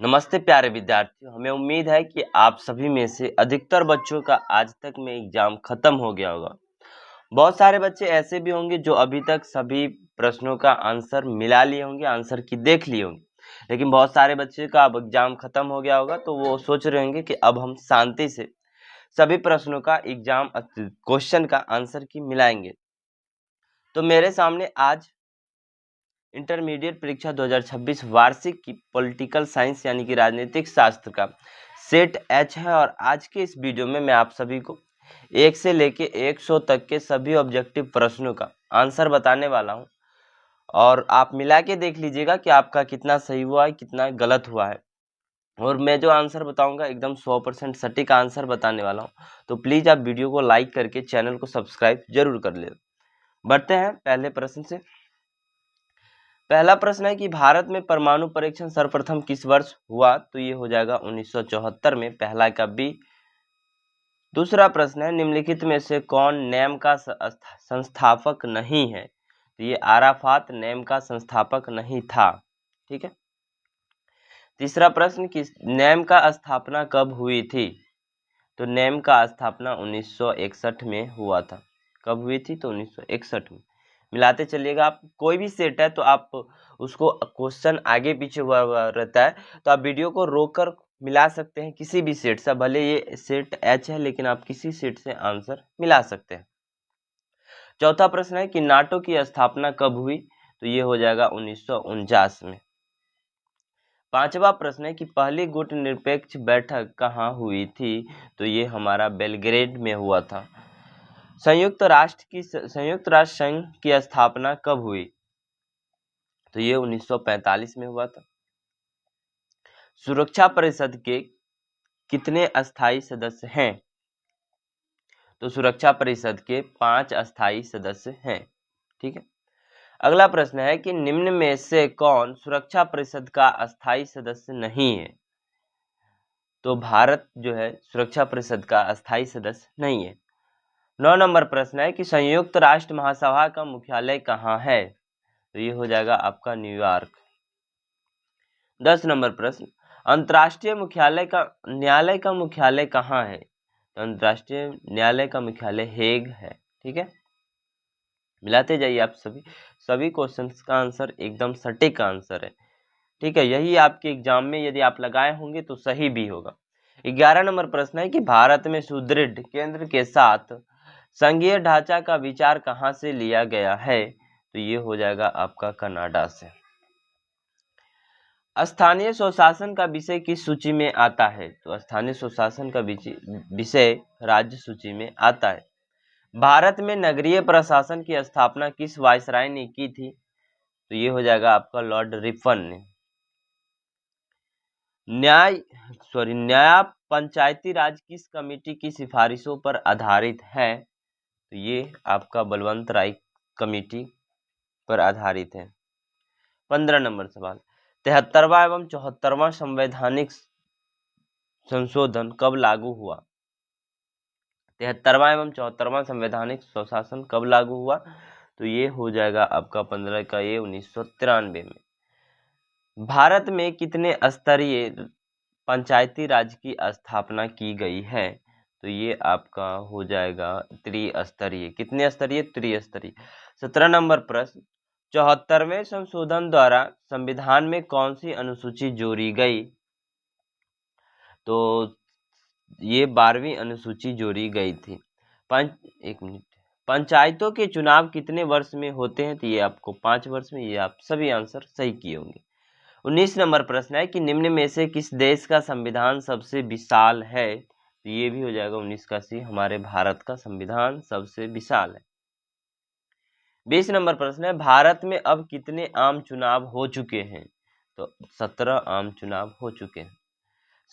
नमस्ते प्यारे विद्यार्थियों, हमें उम्मीद है कि आप सभी में से अधिकतर बच्चों का आज तक में एग्जाम खत्म हो गया होगा। बहुत सारे बच्चे ऐसे भी होंगे जो अभी तक सभी प्रश्नों का आंसर मिला लिए होंगे, आंसर की देख लिए होंगे। लेकिन बहुत सारे बच्चे का अब एग्जाम खत्म हो गया होगा, तो वो सोच रहे होंगे कि अब हम शांति से सभी प्रश्नों का एग्जाम क्वेश्चन का आंसर की मिलाएंगे। तो मेरे सामने आज इंटरमीडिएट परीक्षा 2026 वार्षिक की पॉलिटिकल साइंस यानी कि राजनीतिक शास्त्र का सेट एच है और आज के इस वीडियो में मैं आप सभी को 1 से लेके 100 तक के सभी ऑब्जेक्टिव प्रश्नों का आंसर बताने वाला हूं और आप मिला के देख लीजिएगा कि आपका कितना सही हुआ है, कितना गलत हुआ है। और मैं जो आंसर बताऊंगा एकदम 100% सटीक आंसर बताने वाला हूं, तो प्लीज आप वीडियो को लाइक करके चैनल को सब्सक्राइब जरूर कर ले। बढ़ते हैं पहले प्रश्न से। पहला प्रश्न है कि भारत में परमाणु परीक्षण सर्वप्रथम किस वर्ष हुआ? तो ये हो जाएगा 1974 में, पहला का बी। दूसरा प्रश्न है निम्नलिखित में से कौन नेम का संस्थापक नहीं है? तो ये आराफात नेम का संस्थापक नहीं था। ठीक है। तीसरा प्रश्न कि नेम का स्थापना कब हुई थी? तो नेम का स्थापना 1961 में हुआ था। कब हुई थी? तो 1961 में। मिलाते चलिएगा, आप कोई भी सेट है तो आप उसको क्वेश्चन आगे पीछे हुआ रहता है तो आप वीडियो को रोककर मिला सकते हैं किसी भी सेट से। भले ये सेट एच है लेकिन आप किसी सेट से आंसर मिला सकते हैं। चौथा प्रश्न है कि नाटो की स्थापना कब हुई? तो ये हो जाएगा 1949 में। पांचवा प्रश्न है कि पहली गुट निरपेक्ष बैठक कहाँ हुई थी? तो ये हमारा बेलग्रेड में हुआ था। संयुक्त राष्ट्र संघ की स्थापना कब हुई? तो ये 1945 में हुआ था। सुरक्षा परिषद के कितने अस्थायी सदस्य हैं? तो सुरक्षा परिषद के 5 अस्थायी सदस्य हैं। ठीक है। अगला प्रश्न है कि निम्न में से कौन सुरक्षा परिषद का अस्थायी सदस्य नहीं है? तो भारत जो है सुरक्षा परिषद का अस्थायी सदस्य नहीं है। 9 नंबर प्रश्न है कि संयुक्त राष्ट्र महासभा का मुख्यालय कहाँ है? तो ये हो जाएगा आपका न्यूयॉर्क। 10 नंबर प्रश्न अंतर्राष्ट्रीय न्यायालय का मुख्यालय कहाँ है? तो अंतर्राष्ट्रीय न्यायालय का मुख्यालय हेग है। ठीक है। मिलाते जाइए आप सभी क्वेश्चंस का आंसर एकदम सटीक आंसर है। ठीक है। यही आपके एग्जाम में यदि आप लगाए होंगे तो सही भी होगा। 11 नंबर प्रश्न है कि भारत में सुदृढ़ केंद्र के साथ संघीय ढांचा का विचार कहाँ से लिया गया है? तो ये हो जाएगा आपका कनाडा से। स्थानीय स्वशासन का विषय किस सूची में आता है? तो स्थानीय स्वशासन का विषय राज्य सूची में आता है। भारत में नगरीय प्रशासन की स्थापना किस वायसराय ने की थी? तो ये हो जाएगा आपका लॉर्ड रिपन ने। न्याय पंचायती राज किस कमेटी की सिफारिशों पर आधारित है? तो ये आपका बलवंत राय कमेटी पर आधारित है। 15 नंबर सवाल 73वां एवं 74वां संवैधानिक संशोधन कब लागू हुआ? 73वां एवं 74वां संवैधानिक स्वशासन कब लागू हुआ? तो ये हो जाएगा आपका 15 का ये 1993 में। भारत में कितने स्तरीय पंचायती राज की स्थापना की गई है? तो ये आपका हो जाएगा त्रिस्तरीय। कितने स्तरीय? त्रिस्तरीय। 17 नंबर प्रश्न 74वें संशोधन द्वारा संविधान में कौन सी अनुसूची जोड़ी गई? तो ये 12वीं अनुसूची जोड़ी गई थी। एक मिनट। पंचायतों के चुनाव कितने वर्ष में होते हैं? तो ये आपको 5 वर्ष में। ये आप सभी आंसर सही किए होंगे। 19 नंबर प्रश्न है कि निम्न में से किस देश का संविधान सबसे विशाल है? तो ये भी हो जाएगा 19 का सी, हमारे भारत का संविधान सबसे विशाल है। 20 नंबर प्रश्न है भारत में अब कितने आम चुनाव हो चुके हैं? तो 17 आम चुनाव हो चुके हैं।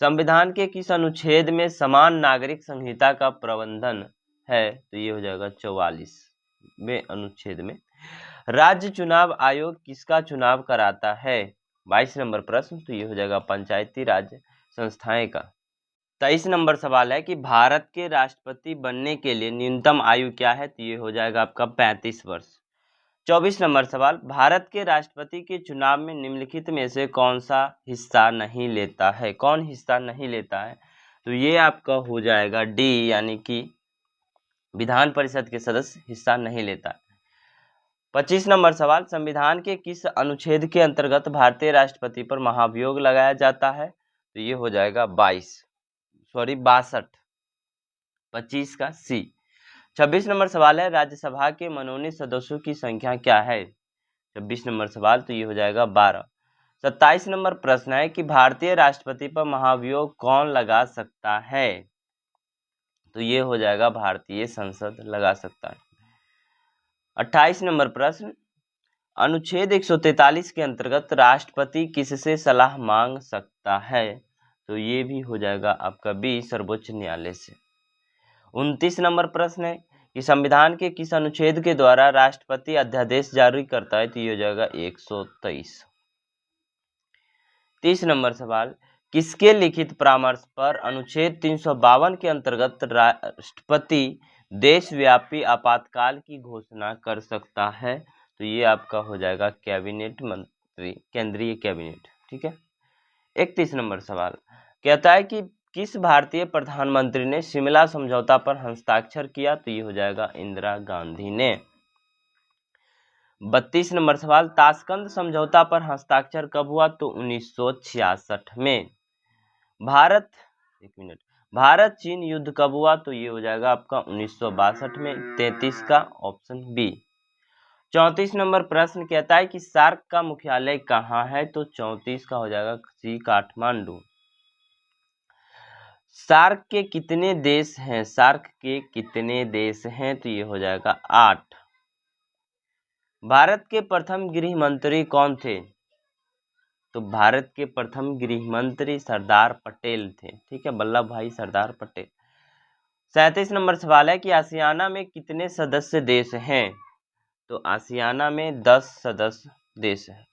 संविधान के किस अनुच्छेद में समान नागरिक संहिता का प्रबंधन है? तो ये हो जाएगा 44वें अनुच्छेद में। राज्य चुनाव आयोग किसका चुनाव कराता है? 22 नंबर प्रश्न, तो ये हो जाएगा पंचायती राज संस्थाएं का। 23 नंबर सवाल है कि भारत के राष्ट्रपति बनने के लिए न्यूनतम आयु क्या है? तो ये हो जाएगा आपका 35 वर्ष। 24 नंबर सवाल, भारत के राष्ट्रपति के चुनाव में निम्नलिखित में से कौन सा हिस्सा नहीं लेता है? कौन हिस्सा नहीं लेता है? तो ये आपका हो जाएगा डी, यानी कि विधान परिषद के सदस्य हिस्सा नहीं लेता है। 25 नंबर सवाल, संविधान के किस अनुच्छेद के अंतर्गत भारतीय राष्ट्रपति पर महाभियोग लगाया जाता है? तो ये हो जाएगा 62, 25 का सी। 26 नंबर सवाल है, राज्यसभा के मनोनीत सदस्यों की संख्या क्या है? 26 नंबर सवाल, तो ये हो जाएगा 12। 27 नंबर प्रश्न है कि भारतीय राष्ट्रपति पर महाभियोग कौन लगा सकता है? तो ये हो जाएगा भारतीय संसद लगा सकता है। 28 नंबर प्रश्न, अनुच्छेद 143 के अंतर्गत राष्ट्रपति किससे सलाह मांग सकता है? तो ये भी हो जाएगा आपका बी, सर्वोच्च न्यायालय से। 29 नंबर प्रश्न है कि संविधान के किस अनुच्छेद के द्वारा राष्ट्रपति अध्यादेश जारी करता है? तो ये हो जाएगा 123। 30 नंबर सवाल, किसके लिखित परामर्श पर अनुच्छेद 352 के अंतर्गत राष्ट्रपति देशव्यापी आपातकाल की घोषणा कर सकता है? तो ये आपका हो जाएगा कैबिनेट मंत्री, केंद्रीय कैबिनेट। ठीक है। 31 नंबर सवाल कहता है कि किस भारतीय प्रधानमंत्री ने शिमला समझौता पर हस्ताक्षर किया? तो ये हो जाएगा इंदिरा गांधी ने। 32 नंबर सवाल, ताशकंद समझौता पर हस्ताक्षर कब हुआ? तो 1966 में। भारत चीन युद्ध कब हुआ? तो ये हो जाएगा आपका 1962 में। 33 का ऑप्शन बी। 34 नंबर प्रश्न कहता है कि सार्क का मुख्यालय कहाँ है? तो 34 का हो जाएगा सी, काठमांडू। सार्क के कितने देश हैं? सार्क के कितने देश हैं? तो ये हो जाएगा 8। भारत के प्रथम गृह मंत्री कौन थे? तो भारत के प्रथम गृह मंत्री सरदार पटेल थे। ठीक है, वल्लभ भाई सरदार पटेल। 37 नंबर सवाल है कि आसियाना में कितने सदस्य देश हैं? तो आसियाना में 10 सदस्य देश हैं।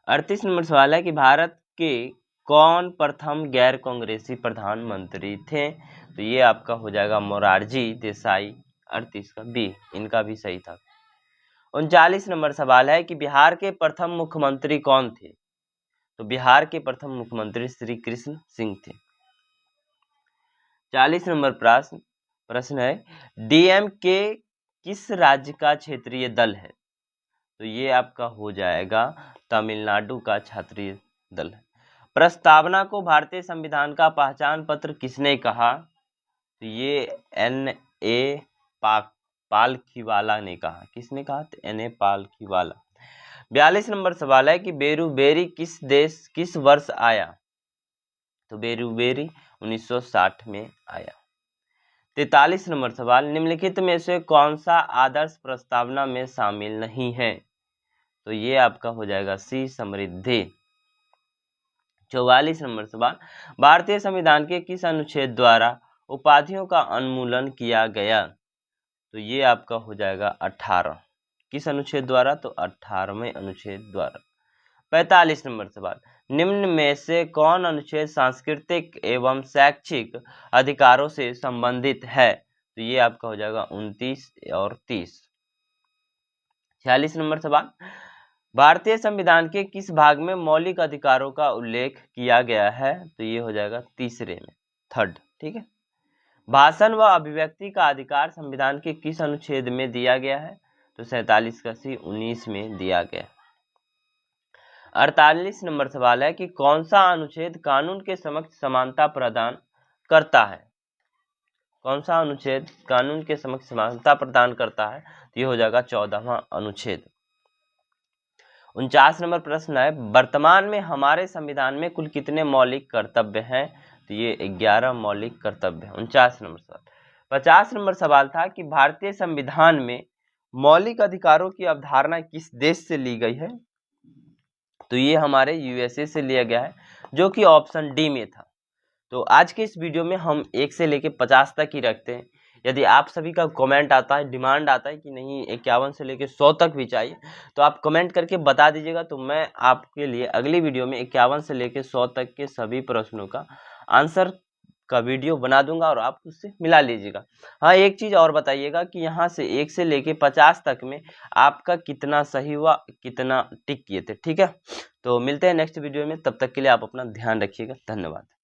38 नंबर सवाल है कि भारत के कौन प्रथम गैर कांग्रेसी प्रधानमंत्री थे? तो ये आपका हो जाएगा मोरारजी देसाई। 38 का बी, इनका भी सही था। 39 नंबर सवाल है कि बिहार के प्रथम मुख्यमंत्री कौन थे? तो बिहार के प्रथम मुख्यमंत्री श्री कृष्ण सिंह थे। 40 नंबर प्रश्न है, डीएमके किस राज्य का क्षेत्रीय दल है? तो ये आपका हो जाएगा तमिलनाडु का क्षेत्रीय दल है। प्रस्तावना को भारतीय संविधान का पहचान पत्र किसने कहा? तो ये N.A. पालखीवाला ने कहा। किसने कहा? तो N.A. पालखीवाला। 42 नंबर सवाल है कि बेरूबेरी किस वर्ष आया? तो बेरूबेरी 1960 में आया। 43 नंबर सवाल, निम्नलिखित में से कौन सा आदर्श प्रस्तावना में शामिल नहीं है? तो ये आपका हो जाएगा सी, समृद्धि। 44 नंबर सवाल, भारतीय संविधान के किस अनुच्छेद द्वारा उपाधियों का उन्मूलन किया गया? तो ये आपका हो जाएगा 18। किस अनुच्छेद द्वारा? तो 18वें अनुच्छेद द्वारा। 45 नंबर सवाल, निम्न में से कौन अनुच्छेद सांस्कृतिक एवं शैक्षिक अधिकारों से संबंधित है? तो ये आपका हो जाएगा 29 और 30। 46 नंबर सवाल, भारतीय संविधान के किस भाग में मौलिक अधिकारों का उल्लेख किया गया है? तो ये हो जाएगा तीसरे में, 3rd। ठीक है। भाषण व अभिव्यक्ति का अधिकार संविधान के किस अनुच्छेद में दिया गया है? तो 47 का सी, 19 में दिया गया। 48 नंबर सवाल है कि कौन सा अनुच्छेद कानून के समक्ष समानता प्रदान करता है? कौन सा अनुच्छेद कानून के समक्ष समानता प्रदान करता है? तो ये हो जाएगा 14वां अनुच्छेद। 49 नंबर प्रश्न है, वर्तमान में हमारे संविधान में कुल कितने मौलिक कर्तव्य हैं? तो ये 11 मौलिक कर्तव्य हैं। 49 नंबर सवाल। 50 नंबर सवाल था कि भारतीय संविधान में मौलिक अधिकारों की अवधारणा किस देश से ली गई है? तो ये हमारे यूएसए से लिया गया है, जो कि ऑप्शन डी में था। तो आज के इस वीडियो में हम 1 से लेकर 50 तक ही रखते हैं। यदि आप सभी का कमेंट आता है, डिमांड आता है कि नहीं 51 से लेकर 100 तक भी चाहिए, तो आप कमेंट करके बता दीजिएगा, तो मैं आपके लिए अगली वीडियो में 51 से लेकर 100 तक के सभी प्रश्नों का आंसर का वीडियो बना दूंगा और आप उससे मिला लीजिएगा। हाँ, एक चीज़ और बताइएगा कि यहाँ से 1 से लेके 50 तक में आपका कितना सही हुआ, कितना टिक किए थे, ठीक है? तो मिलते हैं नेक्स्ट वीडियो में, तब तक के लिए आप अपना ध्यान रखिएगा। धन्यवाद।